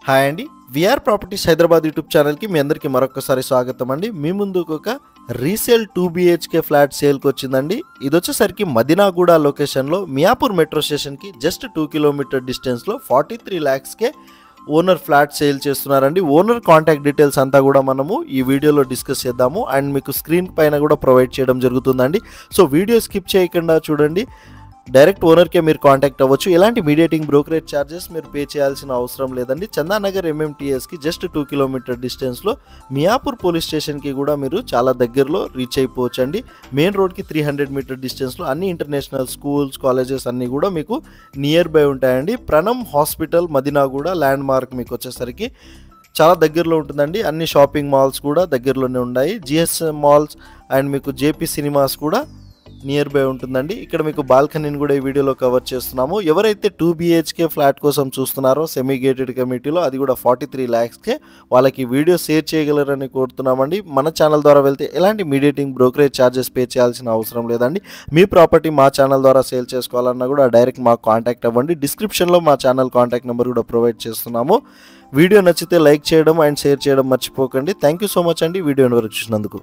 Hi అండి, VR properties Hyderabad YouTube ఛానల్కి మీ అందరికీ మరొకసారి స్వాగతం అండి. మీ ముందుకు ఒక రీసేల్ 2 BHK ఫ్లాట్ సేల్కి వచ్చిందండి. ఇది వచ్చేసరికి మదినాగూడ లొకేషన్లో మియాపూర్ మెట్రో స్టేషన్కి జస్ట్ 2 కిలోమీటర్ డిస్టెన్స్లో 43 lakhsకే ఓనర్ ఫ్లాట్ సేల్ చేస్తున్నారండి. ఓనర్ కాంటాక్ట్ డీటెయిల్స్ అంతా కూడా మనము ఈ వీడియోలో డిస్కస్ చేద్దాము అండ్ మీకు స్క్రీన్ పైన కూడా ప్రొవైడ్ చేయడం జరుగుతుందండి. సో వీడియో స్కిప్ చేయకుండా చూడండి. డైరెక్ట్ ఓనర్కే మీరు కాంటాక్ట్ అవ్వచ్చు. ఎలాంటి మీడియేటింగ్ బ్రోకరేజ్ ఛార్జెస్ మీరు పే చేయాల్సిన అవసరం లేదండి. చందానగర్ MMTSకి జస్ట్ 2 కిలోమీటర్ డిస్టెన్స్లో మియాపూర్ పోలీస్ స్టేషన్కి కూడా మీరు చాలా దగ్గరలో రీచ్ అయిపోవచ్చు అండి. మెయిన్ రోడ్కి 300 మీటర్ డిస్టెన్స్లో అన్ని ఇంటర్నేషనల్ స్కూల్స్, కాలేజెస్ అన్నీ కూడా మీకు నియర్ బై ఉంటాయండి. Pranam hospital Madinaguda land mark మీకు వచ్చేసరికి చాలా దగ్గరలో ఉంటుందండి. అన్ని షాపింగ్ మాల్స్ కూడా దగ్గరలోనే ఉన్నాయి. GSM మాల్స్ అండ్ మీకు JP సినిమాస్ కూడా నియర్ బై ఉంటుందండి. ఇక్కడ మీకు బాల్కనీని కూడా ఈ వీడియోలో కవర్ చేస్తున్నాము. ఎవరైతే 2 BHK ఫ్లాట్ కోసం చూస్తున్నారో సెమీ గేటెడ్ కమ్యూనిటీలో, అది కూడా 43 lakhsకే, వాళ్ళకి వీడియో షేర్ చేయగలరని కోరుతున్నామండి. మన ఛానల్ ద్వారా వెళ్తే ఎలాంటి మీడియేటింగ్ బ్రోకరేజ్ ఛార్జెస్ పే చేయాల్సిన అవసరం లేదండి. మీ ప్రాపర్టీ మా ఛానల్ ద్వారా సేల్ చేసుకోవాలన్నా కూడా డైరెక్ట్ మాకు కాంటాక్ట్ అవ్వండి. డిస్క్రిప్షన్లో మా ఛానల్ కాంటాక్ట్ నెంబర్ కూడా ప్రొవైడ్ చేస్తున్నాము. వీడియో నచ్చితే లైక్ చేయడం అండ్ షేర్ చేయడం మర్చిపోకండి. థ్యాంక్ యూ సో మచ్ అండి వీడియోని వరకు చూసినందుకు.